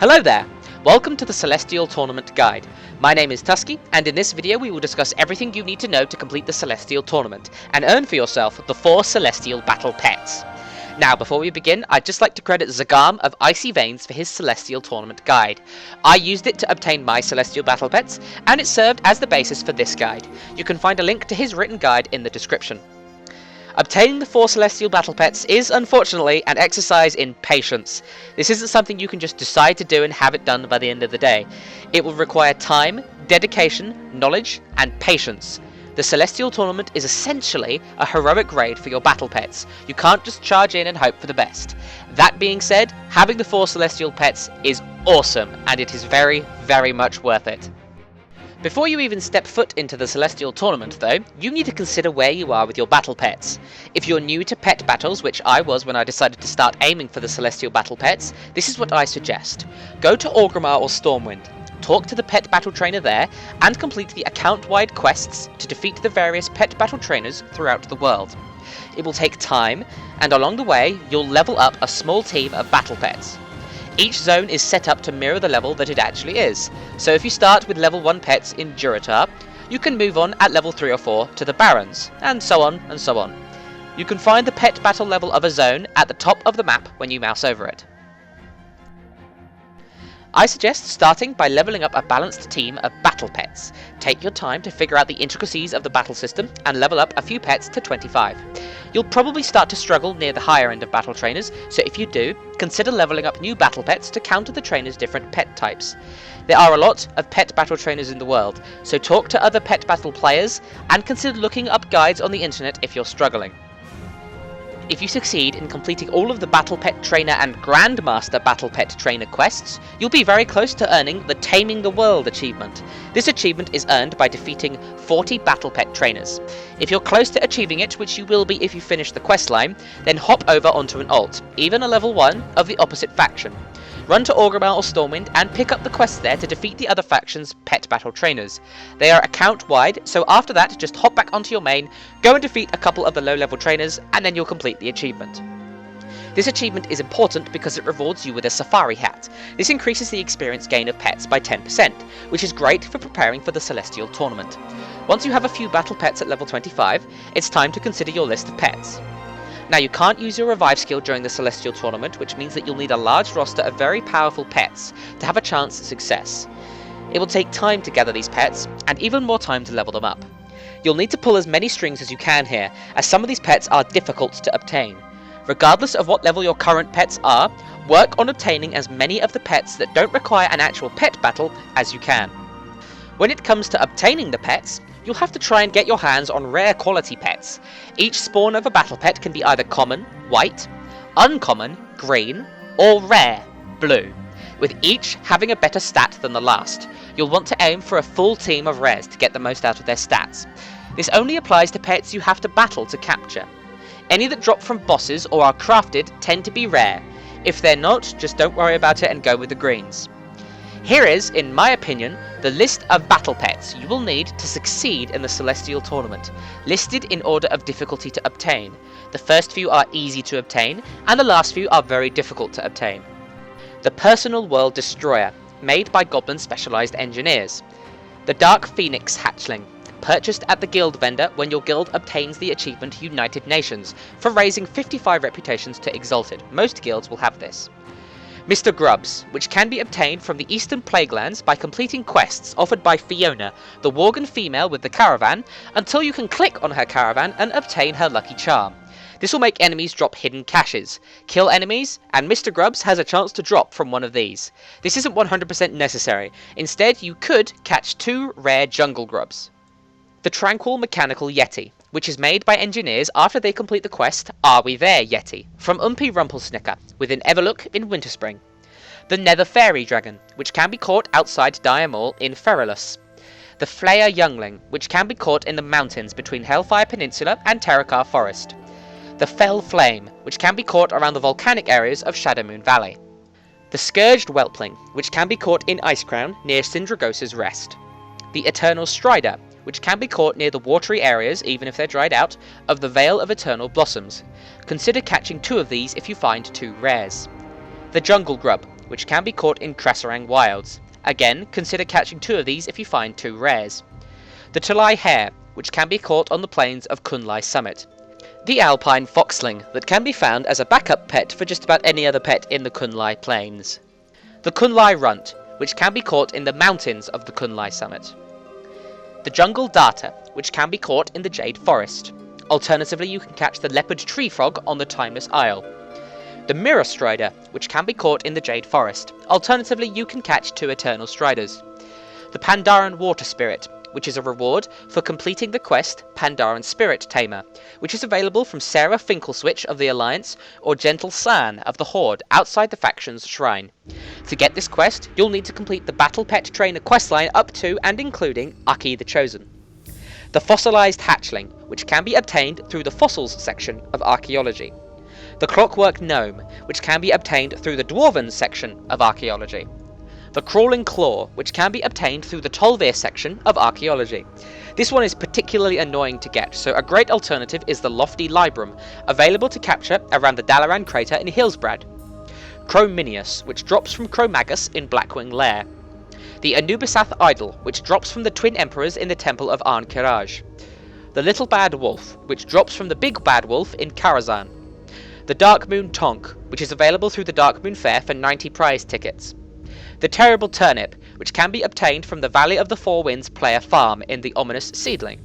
Hello there! Welcome to the Celestial Tournament Guide. My name is Tusky, and in this video we will discuss everything you need to know to complete the Celestial Tournament, and earn for yourself the 4 Celestial Battle Pets. Now, before we begin, I'd just like to credit Zagam of Icy Veins for his Celestial Tournament Guide. I used it to obtain my Celestial Battle Pets, and it served as the basis for this guide. You can find a link to his written guide in the description. Obtaining the 4 Celestial Battle Pets is, unfortunately, an exercise in patience. This isn't something you can just decide to do and have it done by the end of the day. It will require time, dedication, knowledge, and patience. The Celestial Tournament is essentially a heroic raid for your Battle Pets. You can't just charge in and hope for the best. That being said, having the 4 Celestial Pets is awesome, and it is very, very much worth it. Before you even step foot into the Celestial Tournament though, you need to consider where you are with your Battle Pets. If you're new to pet battles, which I was when I decided to start aiming for the Celestial Battle Pets, this is what I suggest. Go to Orgrimmar or Stormwind, talk to the pet battle trainer there, and complete the account-wide quests to defeat the various pet battle trainers throughout the world. It will take time, and along the way you'll level up a small team of Battle Pets. Each zone is set up to mirror the level that it actually is, so if you start with level 1 pets in Durotar, you can move on at level 3 or 4 to the Barons, and so on and so on. You can find the pet battle level of a zone at the top of the map when you mouse over it. I suggest starting by leveling up a balanced team of Battle Pets. Take your time to figure out the intricacies of the battle system and level up a few pets to 25. You'll probably start to struggle near the higher end of battle trainers, so if you do, consider leveling up new battle pets to counter the trainer's different pet types. There are a lot of pet battle trainers in the world, so talk to other pet battle players and consider looking up guides on the internet if you're struggling. If you succeed in completing all of the Battle Pet Trainer and Grandmaster Battle Pet Trainer quests, you'll be very close to earning the Taming the World achievement. This achievement is earned by defeating 40 Battle Pet Trainers. If you're close to achieving it, which you will be if you finish the quest line, then hop over onto an alt, even a level 1, of the opposite faction. Run to Orgrimmar or Stormwind and pick up the quests there to defeat the other faction's pet battle trainers. They are account-wide, so after that just hop back onto your main, go and defeat a couple of the low-level trainers, and then you'll complete the achievement. This achievement is important because it rewards you with a safari hat. This increases the experience gain of pets by 10%, which is great for preparing for the Celestial Tournament. Once you have a few battle pets at level 25, it's time to consider your list of pets. Now, you can't use your revive skill during the Celestial Tournament, which means that you'll need a large roster of very powerful pets to have a chance at success. It will take time to gather these pets, and even more time to level them up. You'll need to pull as many strings as you can here, as some of these pets are difficult to obtain. Regardless of what level your current pets are, work on obtaining as many of the pets that don't require an actual pet battle as you can. When it comes to obtaining the pets, you'll have to try and get your hands on rare quality pets. Each spawn of a battle pet can be either common, white, uncommon, green, or rare, blue, with each having a better stat than the last. You'll want to aim for a full team of rares to get the most out of their stats. This only applies to pets you have to battle to capture. Any that drop from bosses or are crafted tend to be rare. If they're not, just don't worry about it and go with the greens. Here is, in my opinion, the list of battle pets you will need to succeed in the Celestial Tournament, listed in order of difficulty to obtain. The first few are easy to obtain, and the last few are very difficult to obtain. The Personal World Destroyer, made by Goblin Specialized Engineers. The Dark Phoenix Hatchling, purchased at the guild vendor when your guild obtains the achievement United Nations, for raising 55 reputations to Exalted. Most guilds will have this. Mr. Grubs, which can be obtained from the Eastern Plaguelands by completing quests offered by Fiona, the Worgen female with the caravan, until you can click on her caravan and obtain her lucky charm. This will make enemies drop hidden caches. Kill enemies, and Mr. Grubs has a chance to drop from one of these. This isn't 100% necessary. Instead, you could catch 2 rare jungle grubs. The Tranquil Mechanical Yeti, which is made by engineers after they complete the quest Are We There Yeti, from Umpi Rumpelsnicker, with an Everlook in Winterspring. The Nether Fairy Dragon, which can be caught outside Diamol in Feralus. The Flayer Youngling, which can be caught in the mountains between Hellfire Peninsula and Terakar Forest. The Fell Flame, which can be caught around the volcanic areas of Shadowmoon Valley. The Scourged Whelpling, which can be caught in Icecrown near Sindragosa's Rest. The Eternal Strider, which can be caught near the watery areas, even if they're dried out, of the Vale of Eternal Blossoms. Consider catching 2 of these if you find 2 rares. The Jungle Grub, which can be caught in Krasarang wilds. Again, consider catching 2 of these if you find 2 rares. The Tulai hare, which can be caught on the plains of Kunlai Summit. The alpine foxling, that can be found as a backup pet for just about any other pet in the Kunlai plains. The Kunlai runt, which can be caught in the mountains of the Kunlai Summit. The jungle darter, which can be caught in the Jade Forest. Alternatively, you can catch the leopard tree frog on the Timeless Isle. The mirror strider, which can be caught in the Jade Forest. Alternatively, you can catch 2 eternal striders. The Pandaran water spirit, which is a reward for completing the quest Pandaran Spirit Tamer, which is available from Sarah Finkleswitch of the Alliance or Gentle San of the Horde outside the faction's shrine. To get this quest, you'll need to complete the Battle Pet Trainer questline up to and including Aki the Chosen. The fossilized hatchling, which can be obtained through the fossils section of Archaeology. The Clockwork Gnome, which can be obtained through the Dwarven section of Archaeology. The Crawling Claw, which can be obtained through the Tolvir section of Archaeology. This one is particularly annoying to get, so a great alternative is the Lofty Librum, available to capture around the Dalaran crater in Hillsbrad. Chrominius, which drops from Chromagus in Blackwing Lair. The Anubisath Idol, which drops from the Twin Emperors in the Temple of Arn-Kiraj. The Little Bad Wolf, which drops from the Big Bad Wolf in Karazhan. The Dark Moon Tonk, which is available through the Dark Moon Fair for 90 prize tickets. The Terrible Turnip, which can be obtained from the Valley of the Four Winds player farm in the Ominous Seedling.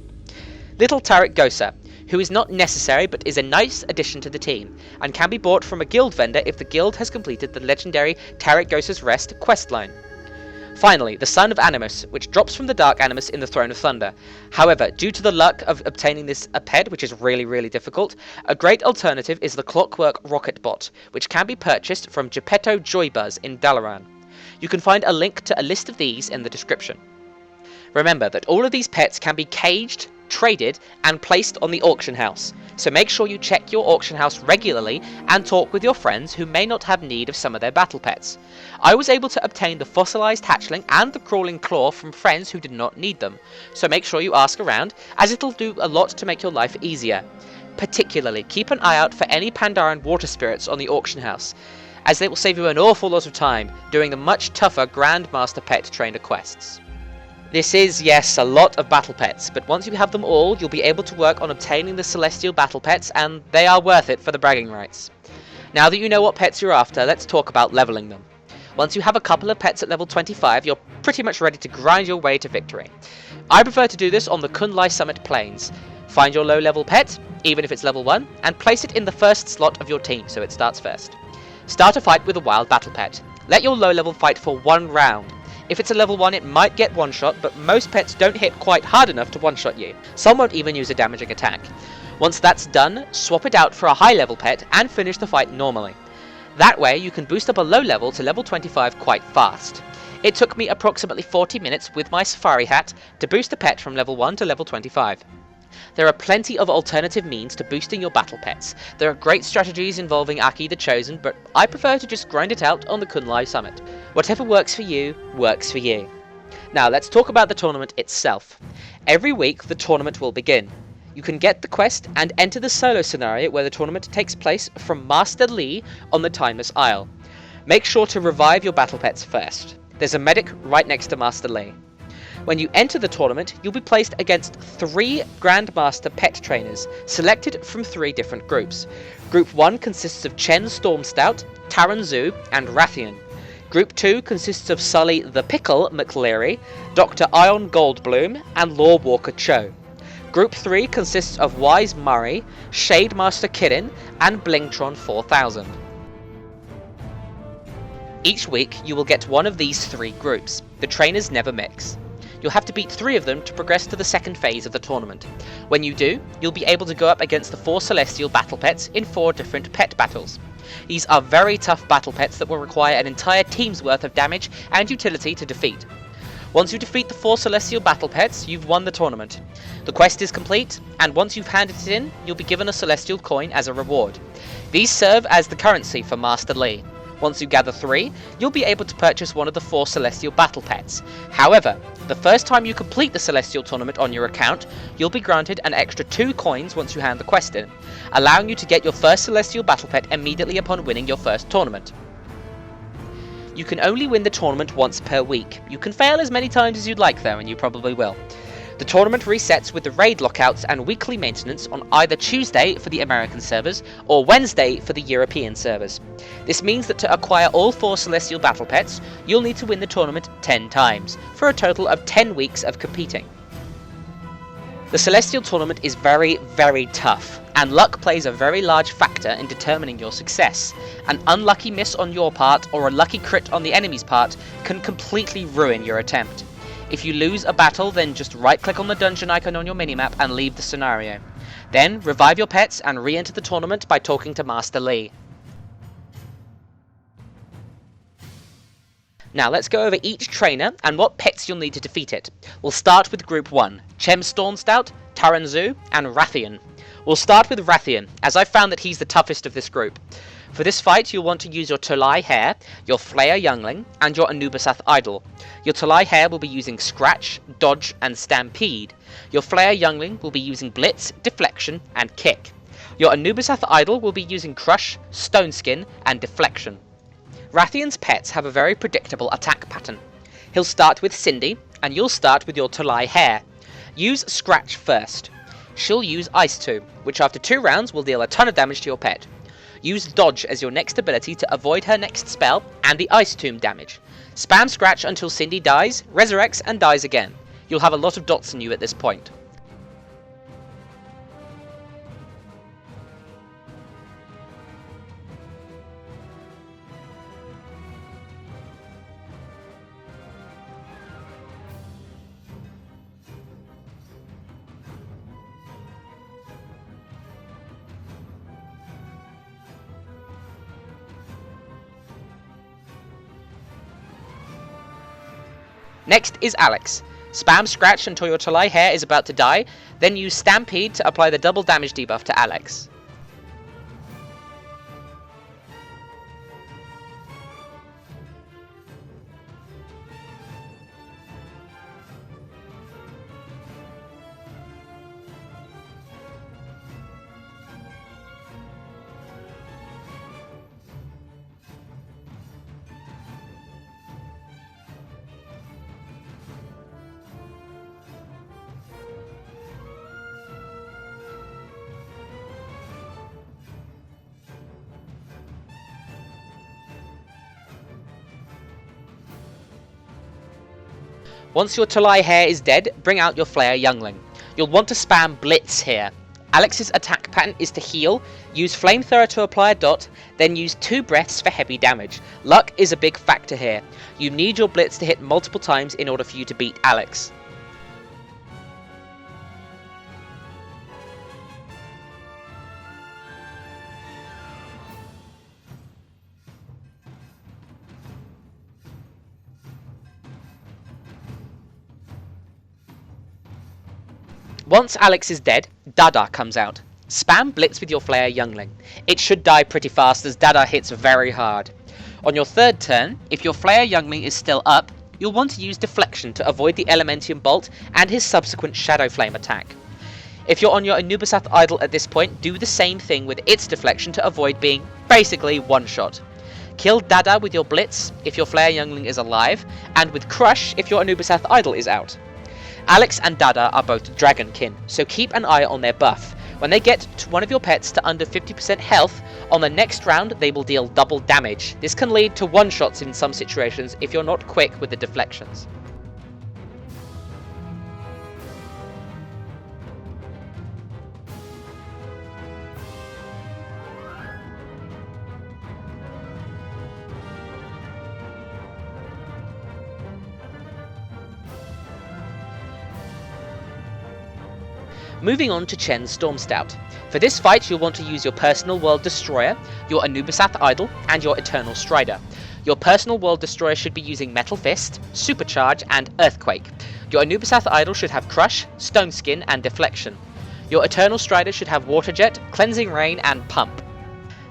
Little Tarek Gosa, who is not necessary but is a nice addition to the team, and can be bought from a guild vendor if the guild has completed the legendary Tarek Gosa's Rest questline. Finally, the Son of Animus, which drops from the Dark Animus in the Throne of Thunder. However, due to the luck of obtaining this pet, which is really difficult, a great alternative is the Clockwork Rocket Bot, which can be purchased from Geppetto Joybuzz in Dalaran. You can find a link to a list of these in the description. Remember that all of these pets can be caged, traded, and placed on the auction house, so make sure you check your auction house regularly and talk with your friends who may not have need of some of their battle pets. I was able to obtain the fossilized hatchling and the crawling claw from friends who did not need them, so make sure you ask around, as it'll do a lot to make your life easier. Particularly, keep an eye out for any Pandaran water spirits on the auction house, as they will save you an awful lot of time doing the much tougher Grandmaster Pet Trainer quests. This is, yes, a lot of battle pets, but once you have them all, you'll be able to work on obtaining the Celestial Battle Pets, and they are worth it for the bragging rights. Now that you know what pets you're after, let's talk about leveling them. Once you have a couple of pets at level 25, you're pretty much ready to grind your way to victory. I prefer to do this on the Kunlai Summit Plains. Find your low level pet, even if it's level 1, and place it in the first slot of your team so it starts first. Start a fight with a wild battle pet. Let your low level fight for 1 round. If it's a level 1, it might get one-shot, but most pets don't hit quite hard enough to one-shot you. Some won't even use a damaging attack. Once that's done, swap it out for a high-level pet and finish the fight normally. That way, you can boost up a low level to level 25 quite fast. It took me approximately 40 minutes with my safari hat to boost a pet from level 1 to level 25. There are plenty of alternative means to boosting your battle pets. There are great strategies involving Aki the Chosen, but I prefer to just grind it out on the Kunlai Summit. Whatever works for you, works for you. Now let's talk about the tournament itself. Every week the tournament will begin. You can get the quest and enter the solo scenario where the tournament takes place from Master Lee on the Timeless Isle. Make sure to revive your battle pets first. There's a medic right next to Master Lee. When you enter the tournament, you'll be placed against 3 Grandmaster Pet Trainers, selected from 3 different groups. Group 1 consists of Chen Stormstout, Taran Zhu, and Wrathion. Group 2 consists of Sully the Pickle McLeary, Dr. Ion Goldbloom, and Law Walker Cho. Group 3 consists of Wise Murray, Shademaster Kirin, and Blingtron 4000. Each week, you will get one of these 3 groups. The trainers never mix. You'll have to beat 3 of them to progress to the second phase of the tournament. When you do, you'll be able to go up against the 4 Celestial Battle Pets in 4 different pet battles. These are very tough battle pets that will require an entire team's worth of damage and utility to defeat. Once you defeat the 4 Celestial Battle Pets, you've won the tournament. The quest is complete, and once you've handed it in, you'll be given a Celestial Coin as a reward. These serve as the currency for Master Lee. Once you gather 3, you'll be able to purchase one of the 4 Celestial Battle Pets. However, the first time you complete the Celestial Tournament on your account, you'll be granted an extra 2 coins once you hand the quest in, allowing you to get your first Celestial Battle Pet immediately upon winning your first tournament. You can only win the tournament once per week. You can fail as many times as you'd like though, and you probably will. The tournament resets with the raid lockouts and weekly maintenance on either Tuesday for the American servers or Wednesday for the European servers. This means that to acquire all 4 Celestial Battle Pets, you'll need to win the tournament 10 times, for a total of 10 weeks of competing. The Celestial Tournament is very, very tough, and luck plays a very large factor in determining your success. An unlucky miss on your part or a lucky crit on the enemy's part can completely ruin your attempt. If you lose a battle, then just right-click on the dungeon icon on your minimap and leave the scenario. Then, revive your pets and re-enter the tournament by talking to Master Lee. Now let's go over each trainer and what pets you'll need to defeat it. We'll start with Group 1, Chem Stormstout, Taranzu, and Wrathion. We'll start with Wrathion, as I've found that he's the toughest of this group. For this fight, you'll want to use your Tulai Hare, your Flayer Youngling, and your Anubisath Idol. Your Tulai Hare will be using Scratch, Dodge, and Stampede. Your Flayer Youngling will be using Blitz, Deflection, and Kick. Your Anubisath Idol will be using Crush, Stone Skin, and Deflection. Wrathion's pets have a very predictable attack pattern. He'll start with Cindy, and you'll start with your Tulai Hare. Use Scratch first. She'll use Ice Tomb, which after 2 rounds will deal a ton of damage to your pet. Use Dodge as your next ability to avoid her next spell and the Ice Tomb damage. Spam Scratch until Cindy dies, resurrects, and dies again. You'll have a lot of dots on you at this point. Next is Alex. Spam Scratch until your Tulai Hare is about to die, then use Stampede to apply the double damage debuff to Alex. Once your Tulai Hare is dead, bring out your Flayer Youngling. You'll want to spam Blitz here. Alex's attack pattern is to heal, use Flamethrower to apply a dot, then use 2 breaths for heavy damage. Luck is a big factor here. You need your Blitz to hit multiple times in order for you to beat Alex. Once Alex is dead, Dada comes out. Spam Blitz with your Flayer Youngling. It should die pretty fast as Dada hits very hard. On your 3rd turn, if your Flayer Youngling is still up, you'll want to use Deflection to avoid the Elementium Bolt and his subsequent Shadow Flame attack. If you're on your Anubisath Idol at this point, do the same thing with its Deflection to avoid being basically one-shot. Kill Dada with your Blitz if your Flayer Youngling is alive, and with Crush if your Anubisath Idol is out. Alex and Dada are both Dragonkin, so keep an eye on their buff. When they get to one of your pets to under 50% health, on the next round they will deal double damage. This can lead to one-shots in some situations if you're not quick with the deflections. Moving on to Chen's Stormstout. For this fight you'll want to use your Personal World Destroyer, your Anubisath Idol, and your Eternal Strider. Your Personal World Destroyer should be using Metal Fist, Supercharge, and Earthquake. Your Anubisath Idol should have Crush, Stone Skin, and Deflection. Your Eternal Strider should have Water Jet, Cleansing Rain, and Pump.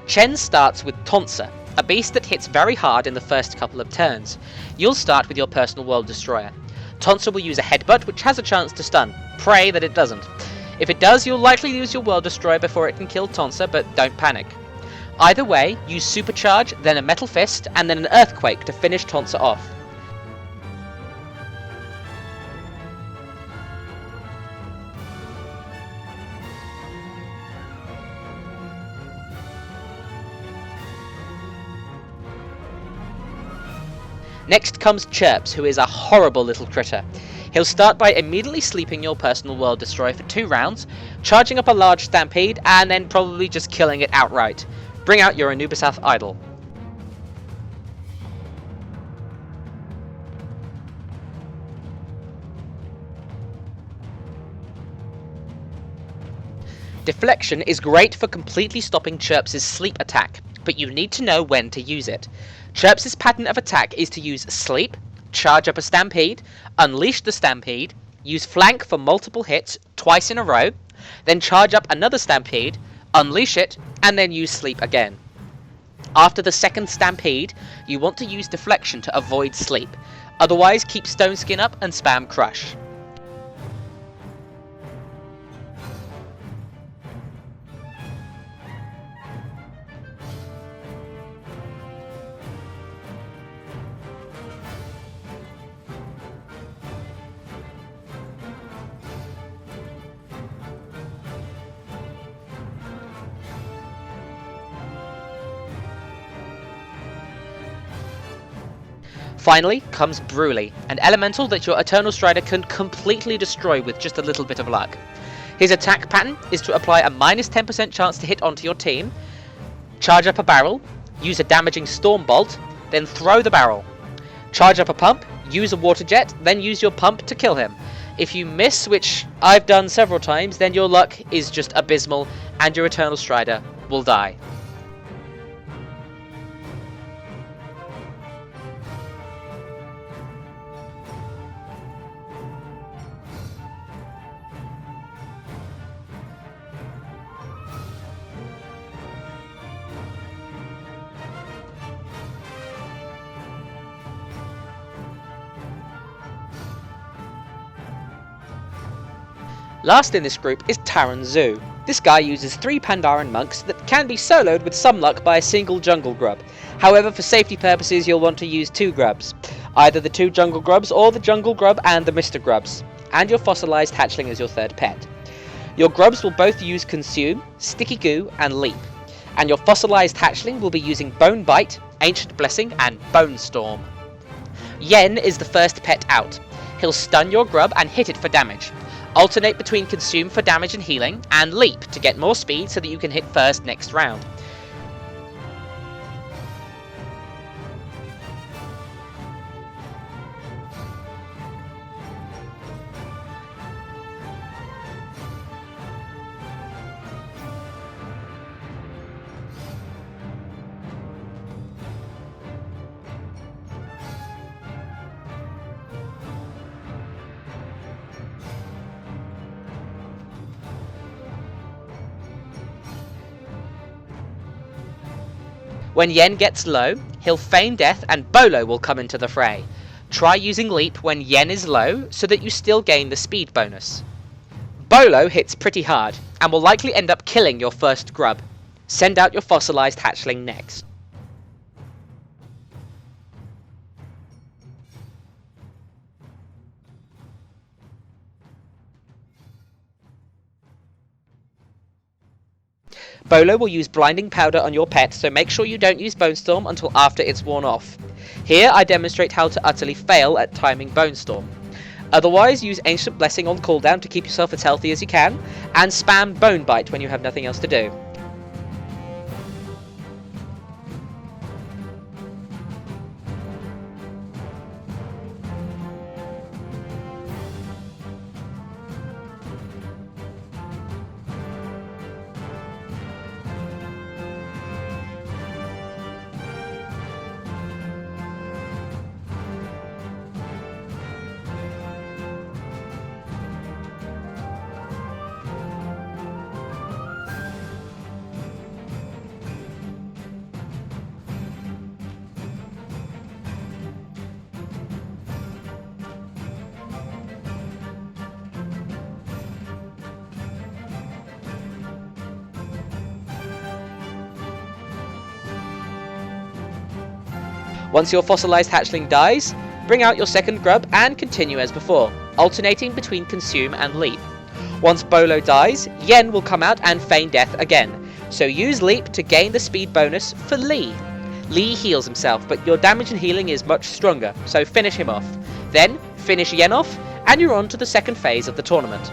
Chen starts with Tonsa, a beast that hits very hard in the first couple of turns. You'll start with your Personal World Destroyer. Tonsa will use a Headbutt which has a chance to stun. Pray that it doesn't. If it does, you'll likely use your World Destroyer before it can kill Tonsa, but don't panic. Either way, use Supercharge, then a Metal Fist, and then an Earthquake to finish Tonsa off. Next comes Chirps, who is a horrible little critter. He'll start by immediately sleeping your personal world destroyer for 2 rounds, charging up a large stampede, and then probably just killing it outright. Bring out your Anubisath idol. Deflection is great for completely stopping Chirps' sleep attack, but you need to know when to use it. Chirps' pattern of attack is to use Sleep, charge up a Stampede, unleash the Stampede, use Flank for multiple hits twice in a row, then charge up another Stampede, unleash it, and then use Sleep again. After the second Stampede, you want to use Deflection to avoid Sleep, otherwise keep Stone Skin up and spam Crush. Finally comes Bruley, an elemental that your Eternal Strider can completely destroy with just a little bit of luck. His attack pattern is to apply a minus 10% chance to hit onto your team, charge up a barrel, use a damaging Storm Bolt, then throw the barrel. Charge up a pump, use a water jet, then use your pump to kill him. If you miss, which I've done several times, then your luck is just abysmal and your Eternal Strider will die. Last in this group is Taran Zoo. This guy uses 3 Pandaren monks that can be soloed with some luck by a single jungle grub. However, for safety purposes you'll want to use 2 grubs. Either the 2 jungle grubs or the jungle grub and the Mr. Grubs. And your fossilized hatchling as your 3rd pet. Your grubs will both use Consume, Sticky Goo and Leap. And your fossilized hatchling will be using Bone Bite, Ancient Blessing and Bone Storm. Yen is the first pet out. He'll stun your grub and hit it for damage. Alternate between Consume for damage and healing, and Leap to get more speed so that you can hit first next round. When Yen gets low, he'll feign death and Bolo will come into the fray. Try using Leap when Yen is low so that you still gain the speed bonus. Bolo hits pretty hard and will likely end up killing your first grub. Send out your fossilized hatchling next. Bolo will use Blinding Powder on your pet, so make sure you don't use Bone Storm until after it's worn off. Here I demonstrate how to utterly fail at timing Bone Storm. Otherwise, use Ancient Blessing on cooldown to keep yourself as healthy as you can, and spam Bone Bite when you have nothing else to do. Once your fossilized hatchling dies, bring out your second grub and continue as before, alternating between consume and leap. Once Bolo dies, Yen will come out and feign death again, so use leap to gain the speed bonus for Lee. Lee heals himself, but your damage and healing is much stronger, so finish him off. Then finish Yen off, and you're on to the second phase of the tournament.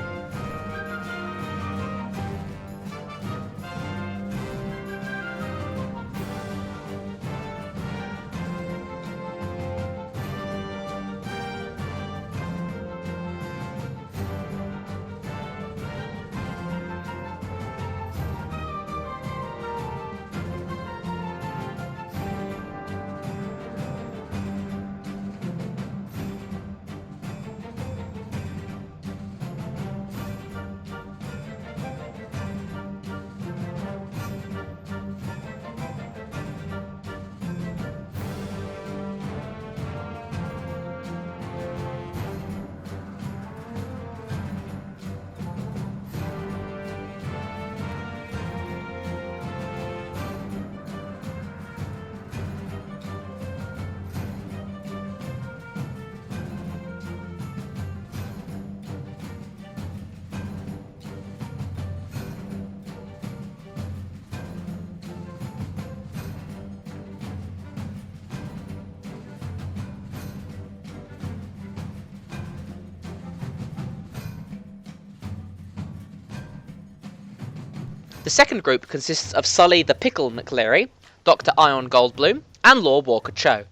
The second group consists of Sully the Pickle McLeary, Dr. Ion Goldbloom, and Lord Walker Cho.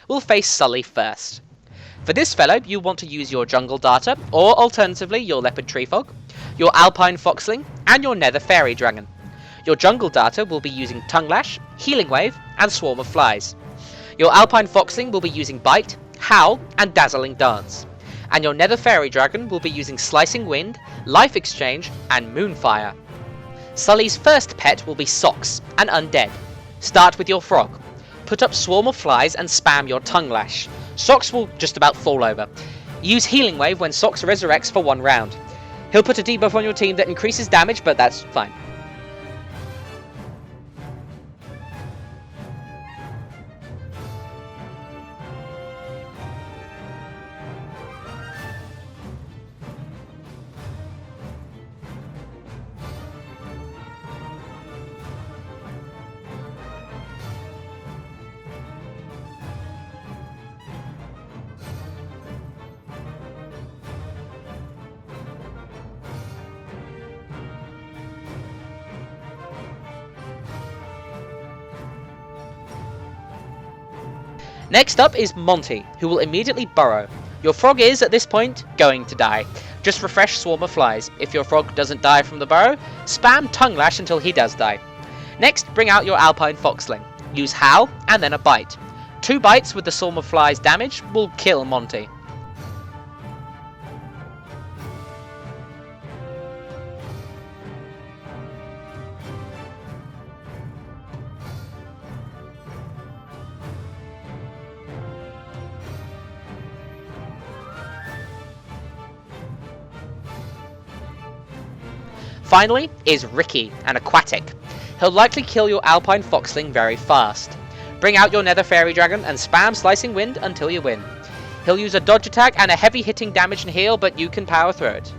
We'll face Sully first. For this fellow, you want to use your Jungle Darter, or alternatively your Leopard Treefog, your Alpine Foxling, and your Nether Fairy Dragon. Your Jungle Darter will be using Tongue Lash, Healing Wave, and Swarm of Flies. Your Alpine Foxling will be using Bite, Howl, and Dazzling Dance. And your Nether Fairy Dragon will be using Slicing Wind, Life Exchange, and Moonfire. Sully's first pet will be Socks, and Undead. Start with your frog. Put up Swarm of Flies and spam your Tongue Lash. Socks will just about fall over. Use Healing Wave when Socks resurrects for 1 round. He'll put a debuff on your team that increases damage, but that's fine. Next up is Monty, who will immediately burrow. Your frog is, at this point, going to die. Just refresh Swarm of Flies. If your frog doesn't die from the burrow, spam Tongue Lash until he does die. Next, bring out your Alpine Foxling. Use Howl, and then a Bite. 2 bites with the Swarm of Flies damage will kill Monty. Finally is Ricky, an aquatic. He'll likely kill your Alpine Foxling very fast. Bring out your Nether Fairy Dragon and spam Slicing Wind until you win. He'll use a dodge attack and a heavy hitting damage and heal, but you can power through it.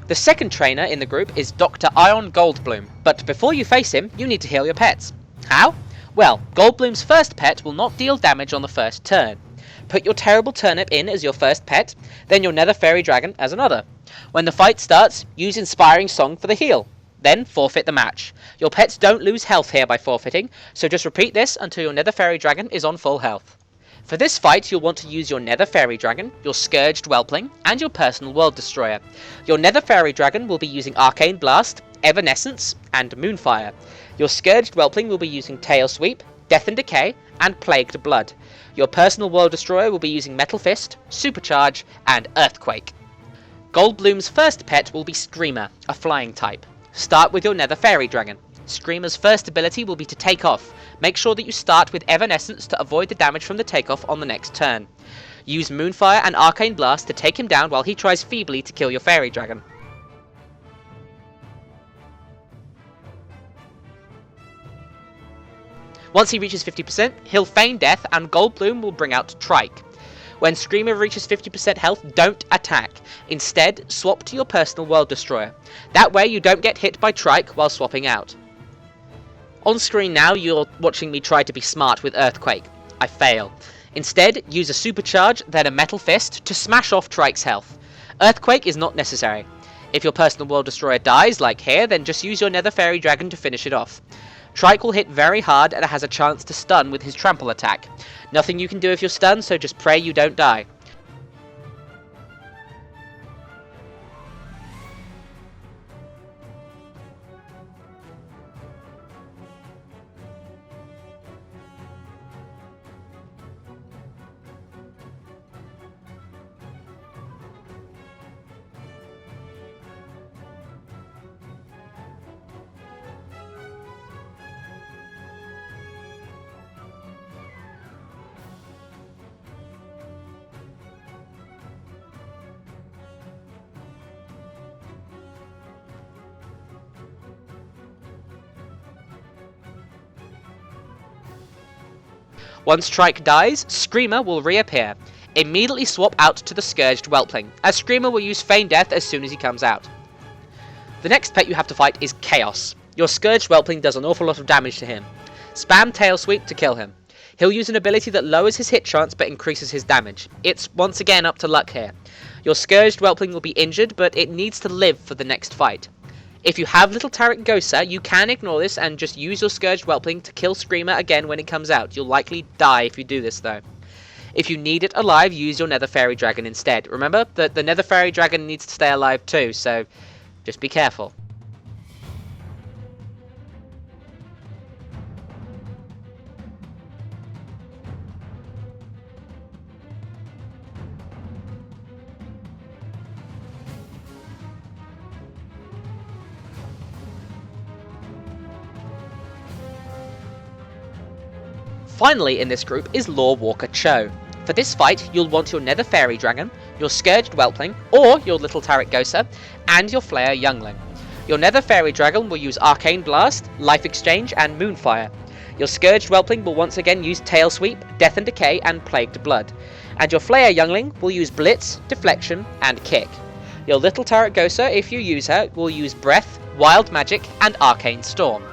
The second trainer in the group is Dr. Ion Goldbloom, but before you face him, you need to heal your pets. How? Well, Goldbloom's first pet will not deal damage on the first turn. Put your Terrible Turnip in as your first pet, then your Nether Fairy Dragon as another. When the fight starts, use Inspiring Song for the heal. Then forfeit the match. Your pets don't lose health here by forfeiting, so just repeat this until your Nether Fairy Dragon is on full health. For this fight, you'll want to use your Nether Fairy Dragon, your Scourged Whelpling, and your personal World Destroyer. Your Nether Fairy Dragon will be using Arcane Blast, Evanescence, and Moonfire. Your Scourged Whelpling will be using Tail Sweep, Death and Decay, and Plagued Blood. Your personal World Destroyer will be using Metal Fist, Supercharge, and Earthquake. Goldbloom's first pet will be Screamer, a flying type. Start with your Nether Fairy Dragon. Screamer's first ability will be to take off. Make sure that you start with Evanescence to avoid the damage from the takeoff on the next turn. Use Moonfire and Arcane Blast to take him down while he tries feebly to kill your Fairy Dragon. Once he reaches 50%, he'll feign death and Goldbloom will bring out Trike. When Screamer reaches 50% health, don't attack. Instead, swap to your personal World Destroyer. That way you don't get hit by Trike while swapping out. On screen now, you're watching me try to be smart with Earthquake. I fail. Instead, use a Supercharge, then a Metal Fist to smash off Trike's health. Earthquake is not necessary. If your personal World Destroyer dies, like here, then just use your Nether Fairy Dragon to finish it off. Trike will hit very hard and has a chance to stun with his trample attack. Nothing you can do if you're stunned, so just pray you don't die. Once Trike dies, Screamer will reappear. Immediately swap out to the Scourged Whelpling, as Screamer will use Feign Death as soon as he comes out. The next pet you have to fight is Chaos. Your Scourged Whelpling does an awful lot of damage to him. Spam Tail Sweep to kill him. He'll use an ability that lowers his hit chance but increases his damage. It's once again up to luck here. Your Scourged Whelpling will be injured, but it needs to live for the next fight. If you have Little Tarot Gosa, you can ignore this and just use your Scourged Whelpling to kill Screamer again when it comes out. You'll likely die if you do this though. If you need it alive, use your Nether Fairy Dragon instead. Remember that the Nether Fairy Dragon needs to stay alive too, so just be careful. Finally in this group is Lore Walker Cho. For this fight, you'll want your Nether Fairy Dragon, your Scourged Whelpling, or your Little Tarot Gosa, and your Flare Youngling. Your Nether Fairy Dragon will use Arcane Blast, Life Exchange, and Moonfire. Your Scourged Whelpling will once again use Tail Sweep, Death and Decay, and Plagued Blood. And your Flare Youngling will use Blitz, Deflection, and Kick. Your Little Tarot Gosa, if you use her, will use Breath, Wild Magic, and Arcane Storm.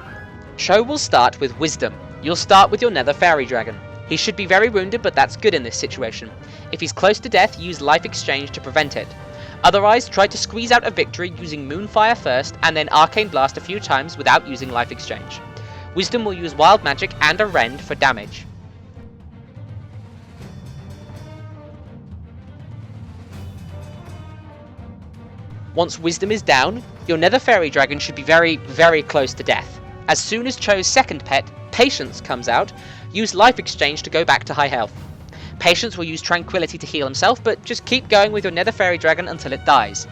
Cho will start with Wisdom. You'll start with your Nether Fairy Dragon. He should be very wounded, but that's good in this situation. If he's close to death, use Life Exchange to prevent it. Otherwise, try to squeeze out a victory using Moonfire first, and then Arcane Blast a few times without using Life Exchange. Wisdom will use Wild Magic and a Rend for damage. Once Wisdom is down, your Nether Fairy Dragon should be very, very close to death. As soon as Cho's second pet, Patience, comes out, use Life Exchange to go back to high health. Patience will use Tranquility to heal himself, but just keep going with your Nether Fairy Dragon until it dies.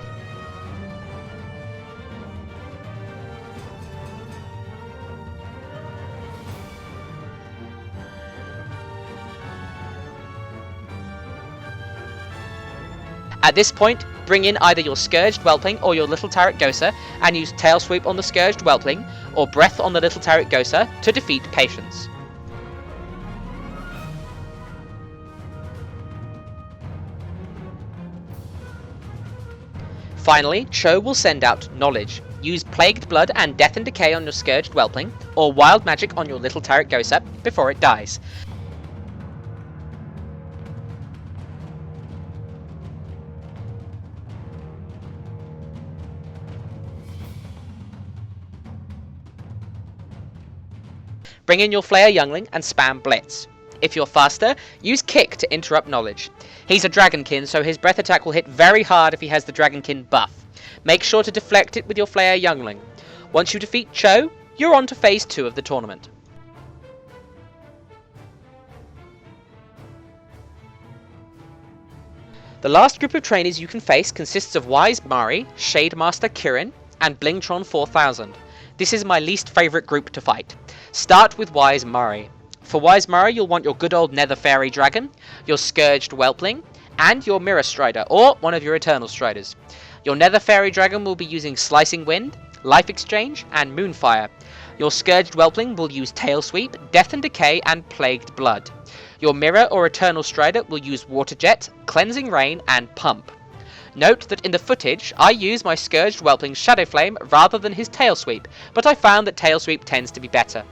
At this point, bring in either your Scourged Whelpling or your Little Tarot Gosa and use Tail Sweep on the Scourged Whelpling or Breath on the Little Tarot Gosa to defeat Patience. Finally, Cho will send out Knowledge. Use Plagued Blood and Death and Decay on your Scourged Whelpling or Wild Magic on your Little Tarot Gosa before it dies. Bring in your Flare Youngling and spam Blitz. If you're faster, use Kick to interrupt Knowledge. He's a Dragonkin, so his breath attack will hit very hard if he has the Dragonkin buff. Make sure to deflect it with your Flare Youngling. Once you defeat Cho, You're on to phase 2 of the tournament. The last group of trainers you can face consists of Wise Mari, Shademaster Kirin, and Blingtron 4000. This is my least favourite group to fight. Start with Wise Mari. For Wise Mari, you'll want your good old Nether Fairy Dragon, your Scourged Whelpling, and your Mirror Strider, or one of your Eternal Striders. Your Nether Fairy Dragon will be using Slicing Wind, Life Exchange, and Moonfire. Your Scourged Whelpling will use Tail Sweep, Death and Decay, and Plagued Blood. Your Mirror or Eternal Strider will use Water Jet, Cleansing Rain, and Pump. Note that in the footage, I use my Scourged Whelpling's Shadow Flame rather than his Tail Sweep, but I found that Tail Sweep tends to be better.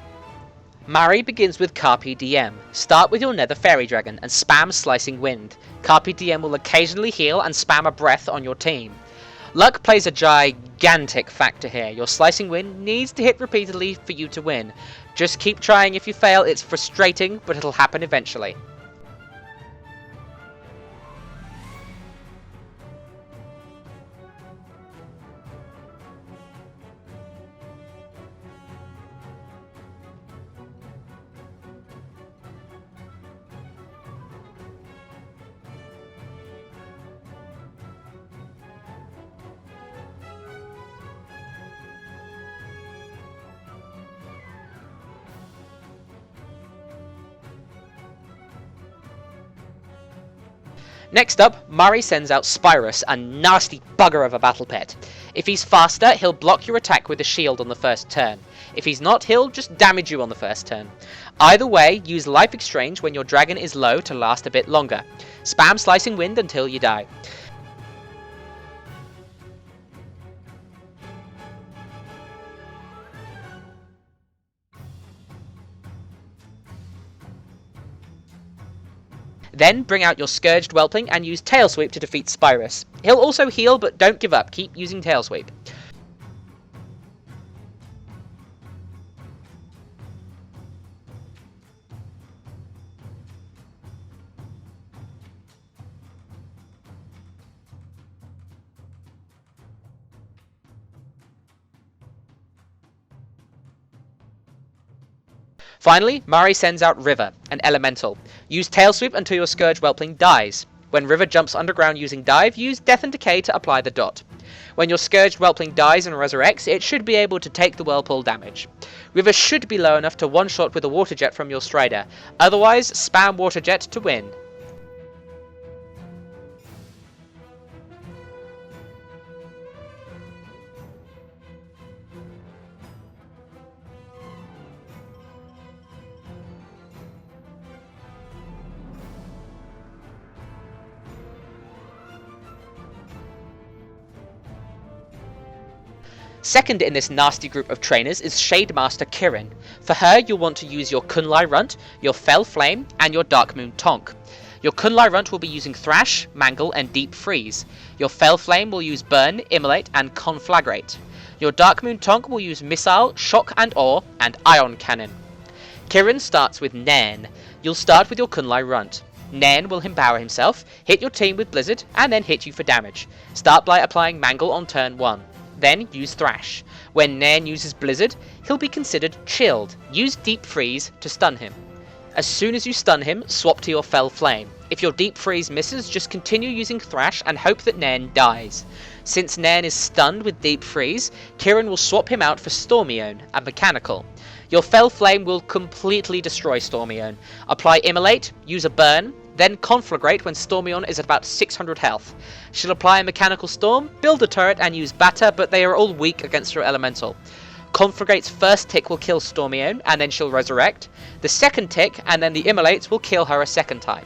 Mari begins with Carpe Diem. Start with your Nether Fairy Dragon and spam Slicing Wind. Carpe Diem will occasionally heal and spam a breath on your team. Luck plays a gigantic factor here. Your Slicing Wind needs to hit repeatedly for you to win. Just keep trying. If you fail, it's frustrating, but it'll happen eventually. Next up, Mari sends out Spyrus, a nasty bugger of a battle pet. If he's faster, he'll block your attack with a shield on the first turn. If he's not, he'll just damage you on the first turn. Either way, use Life Exchange when your dragon is low to last a bit longer. Spam Slicing Wind until you die. Then bring out your Scourged Whelpling and use Tail Sweep to defeat Spyrus. He'll also heal, but don't give up, keep using Tail Sweep. Finally, Mari sends out River, an elemental. Use Tail Sweep until your Scourge Whelpling dies. When River jumps underground using Dive, use Death and Decay to apply the dot. When your Scourged Whelpling dies and resurrects, it should be able to take the Whirlpool damage. River should be low enough to one-shot with a Water Jet from your Strider. Otherwise, spam Water Jet to win. Second in this nasty group of trainers is Shademaster Kirin. For her, you'll want to use your Kunlai Runt, your Fell Flame, and your Darkmoon Tonk. Your Kunlai Runt will be using Thrash, Mangle, and Deep Freeze. Your Fell Flame will use Burn, Immolate, and Conflagrate. Your Darkmoon Tonk will use Missile, Shock and Awe, and Ion Cannon. Kirin starts with Nairn. You'll start with your Kunlai Runt. Nairn will empower himself, hit your team with Blizzard, and then hit you for damage. Start by applying Mangle on turn 1. Then use Thrash. When Nairn uses Blizzard, he'll be considered chilled. Use Deep Freeze to stun him. As soon as you stun him, swap to your Fell Flame. If your Deep Freeze misses, just continue using Thrash and hope that Nairn dies. Since Nairn is stunned with Deep Freeze, Kirin will swap him out for Stormione, a mechanical. Your Fell Flame will completely destroy Stormione. Apply Immolate, use a Burn, then Conflagrate when Stormione is at about 600 health. She'll apply a Mechanical Storm, build a turret and use Batter, but they are all weak against your Elemental. Conflagrate's first tick will kill Stormione, and then she'll resurrect. The second tick, and then the Immolates will kill her a second time.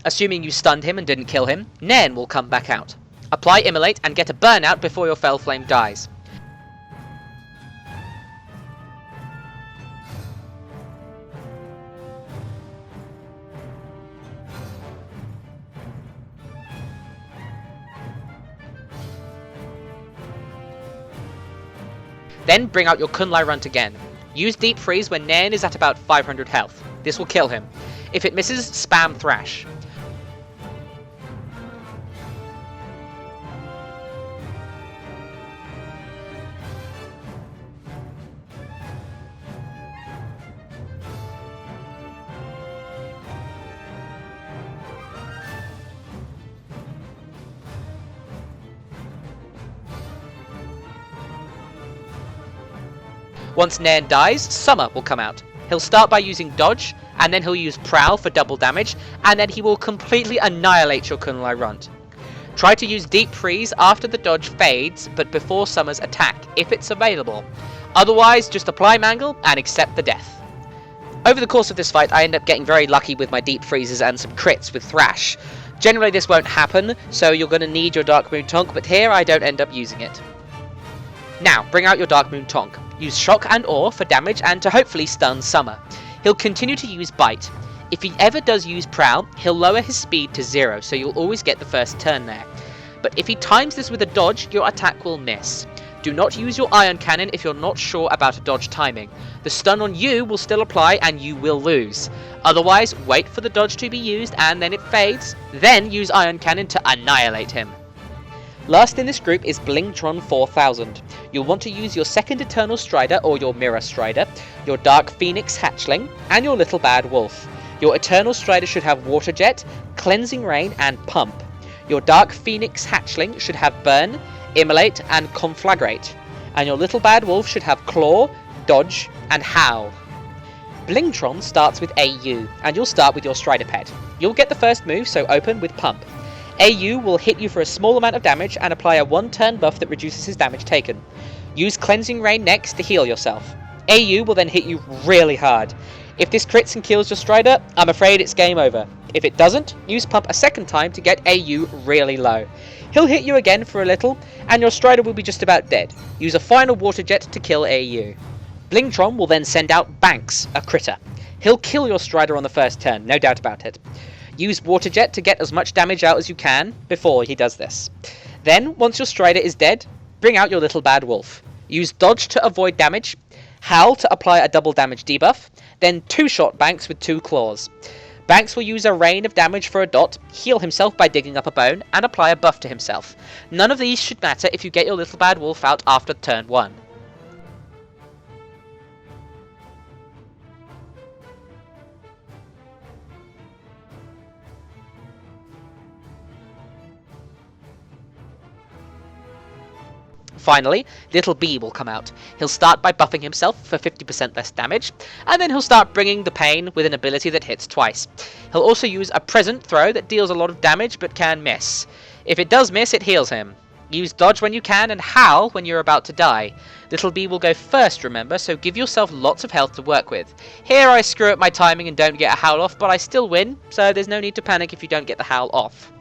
Assuming you stunned him and didn't kill him, Nairn will come back out. Apply Immolate and get a burnout before your Fell Flame dies. Then bring out your Kunlai Runt again. Use Deep Freeze when Nairn is at about 500 health. This will kill him. If it misses, spam Thrash. Once Nairn dies, Summer will come out. He'll start by using Dodge, and then he'll use Prowl for double damage, and then he will completely annihilate your Kunlai Runt. Try to use Deep Freeze after the dodge fades, but before Summer's attack, if it's available. Otherwise, just apply Mangle and accept the death. Over the course of this fight, I end up getting very lucky with my Deep Freezes and some crits with Thrash. Generally this won't happen, so you're going to need your Dark Moon Tonk, but here I don't end up using it. Now, bring out your Dark Moon Tonk. Use Shock and Awe for damage and to hopefully stun Summer. He'll continue to use Bite. If he ever does use Prowl, he'll lower his speed to 0, so you'll always get the first turn there. But if he times this with a dodge, your attack will miss. Do not use your Ion Cannon if you're not sure about a dodge timing. The stun on you will still apply and you will lose. Otherwise, wait for the dodge to be used and then it fades, then use Ion Cannon to annihilate him. Last in this group is Blingtron 4000. You'll want to use your second Eternal Strider or your Mirror Strider, your Dark Phoenix Hatchling, and your Little Bad Wolf. Your Eternal Strider should have Water Jet, Cleansing Rain, and Pump. Your Dark Phoenix Hatchling should have Burn, Immolate, and Conflagrate. And your Little Bad Wolf should have Claw, Dodge, and Howl. Blingtron starts with AU, and you'll start with your Strider pet. You'll get the first move, so open with Pump. AU will hit you for a small amount of damage and apply a 1-turn buff that reduces his damage taken. Use Cleansing Rain next to heal yourself. AU will then hit you really hard. If this crits and kills your Strider, I'm afraid it's game over. If it doesn't, use Pump a second time to get AU really low. He'll hit you again for a little, and your Strider will be just about dead. Use a final Water Jet to kill AU. Blingtron will then send out Banks, a critter. He'll kill your Strider on the first turn, no doubt about it. Use Water Jet to get as much damage out as you can before he does this. Then, once your Strider is dead, bring out your Little Bad Wolf. Use Dodge to avoid damage, Howl to apply a double damage debuff, then 2-shot Banks with 2 claws. Banks will use a rain of damage for a dot, heal himself by digging up a bone, and apply a buff to himself. None of these should matter if you get your Little Bad Wolf out after turn 1. Finally, Little B will come out. He'll start by buffing himself for 50% less damage, and then he'll start bringing the pain with an ability that hits twice. He'll also use a Present Throw that deals a lot of damage but can miss. If it does miss, it heals him. Use Dodge when you can and Howl when you're about to die. Little B will go first, remember, so give yourself lots of health to work with. Here I screw up my timing and don't get a Howl off, but I still win, so there's no need to panic if you don't get the Howl off.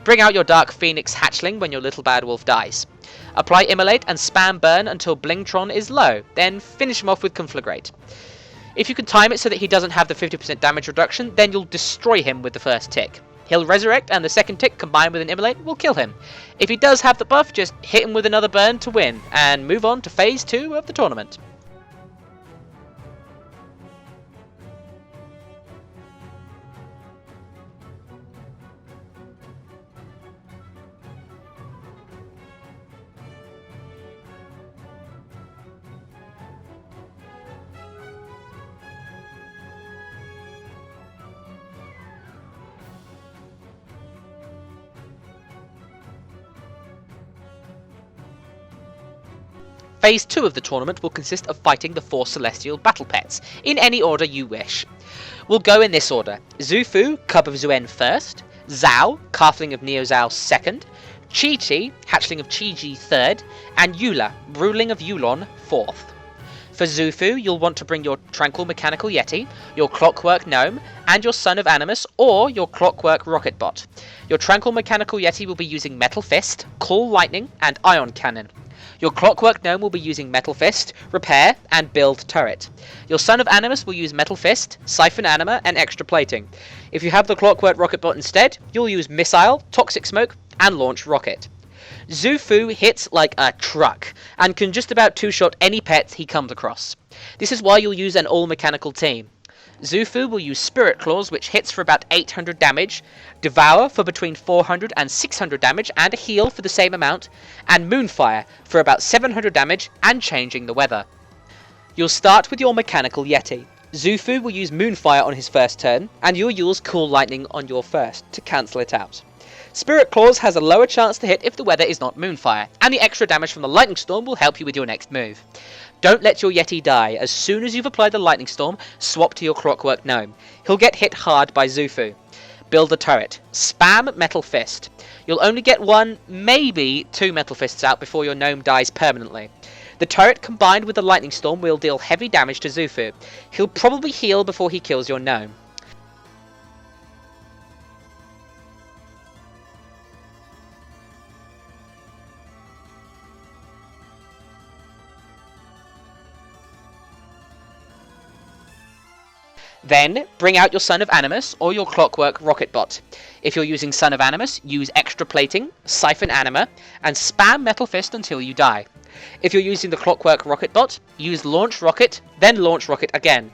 Bring out your Dark Phoenix Hatchling when your Little Bad Wolf dies. Apply Immolate and spam Burn until Blingtron is low, then finish him off with Conflagrate. If you can time it so that he doesn't have the 50% damage reduction, then you'll destroy him with the first tick. He'll resurrect and the second tick combined with an Immolate will kill him. If he does have the buff, just hit him with another burn to win, and move on to Phase 2 of the tournament. Phase 2 of the tournament will consist of fighting the 4 Celestial Battle Pets, in any order you wish. We'll go in this order: Zufu, Cub of Zuen first, Zhao, Calfling of Neo Zhao second, Chi-Chi, Hatchling of Chi-Ji third, and Eula, Ruling of Yulon fourth. For Zufu, you'll want to bring your Tranquil Mechanical Yeti, your Clockwork Gnome, and your Son of Animus, or your Clockwork Rocket Bot. Your Tranquil Mechanical Yeti will be using Metal Fist, Cool Lightning, and Ion Cannon. Your Clockwork Gnome will be using Metal Fist, Repair, and Build Turret. Your Son of Animus will use Metal Fist, Siphon Anima, and Extra Plating. If you have the Clockwork Rocket Bot instead, you'll use Missile, Toxic Smoke, and Launch Rocket. Zufu hits like a truck, and can just about two-shot any pets he comes across. This is why you'll use an all-mechanical team. Zufu will use Spirit Claws, which hits for about 800 damage, Devour for between 400 and 600 damage and a heal for the same amount, and Moonfire for about 700 damage and changing the weather. You'll start with your Mechanical Yeti. Zufu will use Moonfire on his first turn, and you'll use Cool Lightning on your first to cancel it out. Spirit Claws has a lower chance to hit if the weather is not Moonfire, and the extra damage from the Lightning Storm will help you with your next move. Don't let your Yeti die. As soon as you've applied the Lightning Storm, swap to your Clockwork Gnome. He'll get hit hard by Zufu. Build a turret. Spam Metal Fist. You'll only get one, maybe two Metal Fists out before your Gnome dies permanently. The turret combined with the Lightning Storm will deal heavy damage to Zufu. He'll probably heal before he kills your Gnome. Then, bring out your Son of Animus or your Clockwork Rocket Bot. If you're using Son of Animus, use Extra Plating, Siphon Anima, and spam Metal Fist until you die. If you're using the Clockwork Rocket Bot, use Launch Rocket, then Launch Rocket again.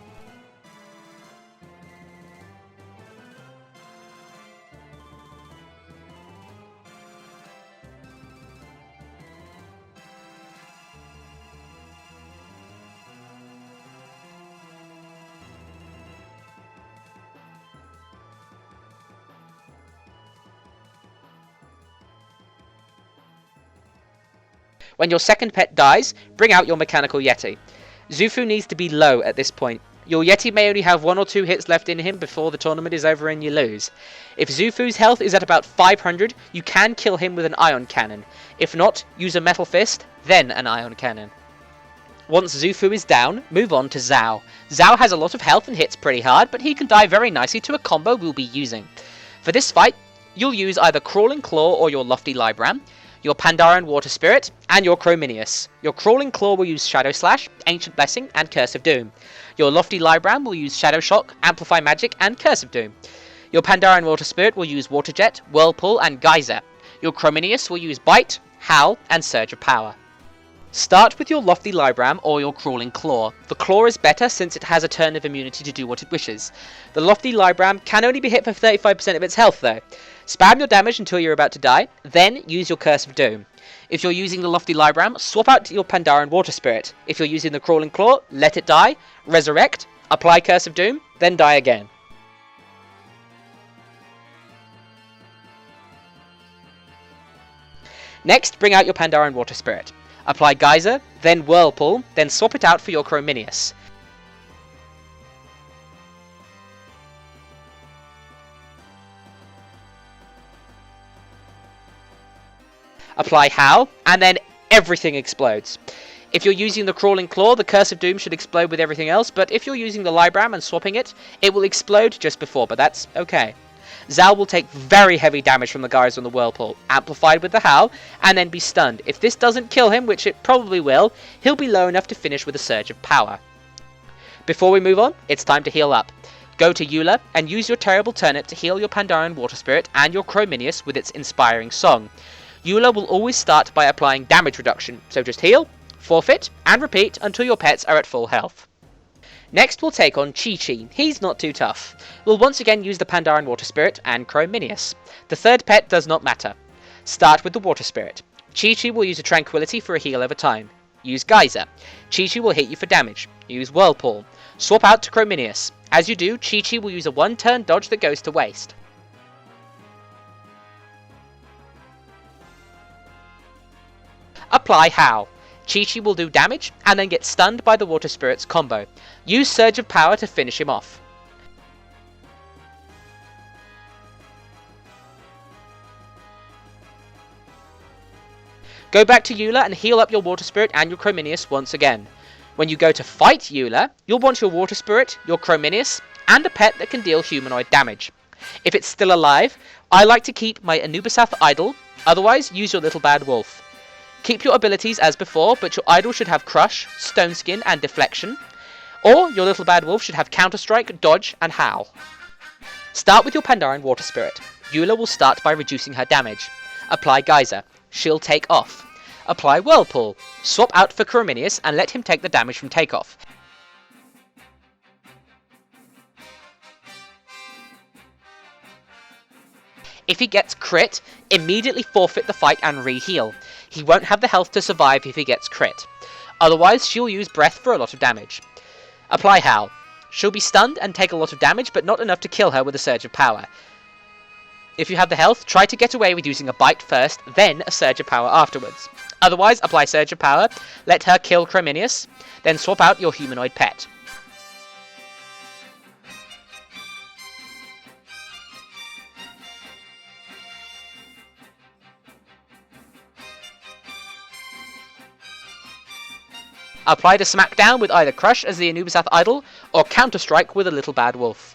When your second pet dies, bring out your Mechanical Yeti. Zufu needs to be low at this point. Your Yeti may only have 1 or 2 hits left in him before the tournament is over and you lose. If Zufu's health is at about 500, you can kill him with an Ion Cannon. If not, use a Metal Fist, then an Ion Cannon. Once Zufu is down, move on to Zhao. Zhao has a lot of health and hits pretty hard, but he can die very nicely to a combo we'll be using. For this fight, you'll use either Crawling Claw or your Lofty Libram, your Pandaren Water Spirit, and your Chrominius. Your Crawling Claw will use Shadow Slash, Ancient Blessing, and Curse of Doom. Your Lofty Libram will use Shadow Shock, Amplify Magic, and Curse of Doom. Your Pandaren Water Spirit will use Water Jet, Whirlpool, and Geyser. Your Chrominius will use Bite, Howl, and Surge of Power. Start with your Lofty Libram or your Crawling Claw. The Claw is better since it has a turn of immunity to do what it wishes. The Lofty Libram can only be hit for 35% of its health though. Spam your damage until you're about to die, then use your Curse of Doom. If you're using the Lofty Libram, swap out your Pandaren Water Spirit. If you're using the Crawling Claw, let it die, resurrect, apply Curse of Doom, then die again. Next, bring out your Pandaren Water Spirit. Apply Geyser, then Whirlpool, then swap it out for your Chrominius. Apply Howl, and then everything explodes. If you're using the Crawling Claw, the Curse of Doom should explode with everything else, but if you're using the Libram and swapping it, it will explode just before, but that's okay. Zhao will take very heavy damage from the guys on the Whirlpool, amplified with the Howl, and then be stunned. If this doesn't kill him, which it probably will, he'll be low enough to finish with a Surge of Power. Before we move on, it's time to heal up. Go to Eula and use your Terrible Turnip to heal your Pandaren Water Spirit and your Chrominius with its inspiring song. Eula will always start by applying damage reduction, so just heal, forfeit, and repeat until your pets are at full health. Next we'll take on Chi-Chi. He's not too tough. We'll once again use the Pandaren Water Spirit and Chrominius. The third pet does not matter. Start with the Water Spirit. Chi-Chi will use a Tranquility for a heal over time. Use Geyser. Chi-Chi will hit you for damage. Use Whirlpool. Swap out to Chrominius. As you do, Chi-Chi will use a one-turn dodge that goes to waste. Apply Howl. Chi-Chi will do damage, and then get stunned by the Water Spirit's combo. Use Surge of Power to finish him off. Go back to Eula and heal up your Water Spirit and your Chrominius once again. When you go to fight Eula, you'll want your Water Spirit, your Chrominius, and a pet that can deal humanoid damage. If it's still alive, I like to keep my Anubisath idle, otherwise use your Little Bad Wolf. Keep your abilities as before, but your idol should have Crush, Stone Skin, and Deflection. Or your little bad wolf should have Counter-Strike, Dodge, and Howl. Start with your Pandaren Water Spirit. Eula will start by reducing her damage. Apply Geyser. She'll take off. Apply Whirlpool. Swap out for Corominius and let him take the damage from takeoff. If he gets crit, immediately forfeit the fight and re-heal. He won't have the health to survive if he gets crit. Otherwise, she'll use Breath for a lot of damage. Apply Howl. She'll be stunned and take a lot of damage, but not enough to kill her with a Surge of Power. If you have the health, try to get away with using a Bite first, then a Surge of Power afterwards. Otherwise, apply Surge of Power, let her kill Corominius, then swap out your humanoid pet. Apply to Smackdown with either Crush as the Anubisath idol, or Counter-Strike with a Little Bad Wolf.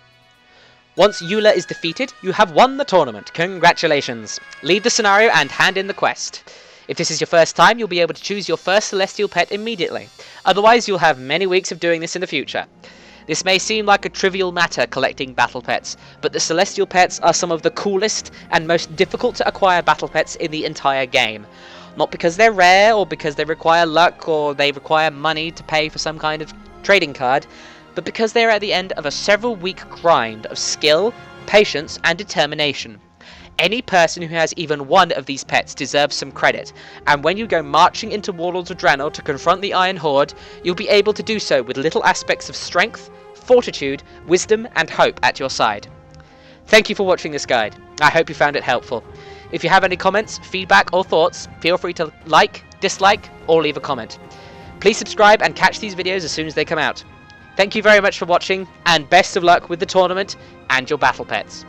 Once Eula is defeated, you have won the tournament. Congratulations! Leave the scenario and hand in the quest. If this is your first time, you'll be able to choose your first Celestial pet immediately. Otherwise, you'll have many weeks of doing this in the future. This may seem like a trivial matter collecting battle pets, but the Celestial pets are some of the coolest and most difficult to acquire battle pets in the entire game. Not because they're rare, or because they require luck, or they require money to pay for some kind of trading card, but because they're at the end of a several-week grind of skill, patience, and determination. Any person who has even one of these pets deserves some credit, and when you go marching into Warlords of Draenor to confront the Iron Horde, you'll be able to do so with little aspects of strength, fortitude, wisdom, and hope at your side. Thank you for watching this guide. I hope you found it helpful. If you have any comments, feedback, or thoughts, feel free to like, dislike, or leave a comment. Please subscribe and catch these videos as soon as they come out. Thank you very much for watching, and best of luck with the tournament and your battle pets.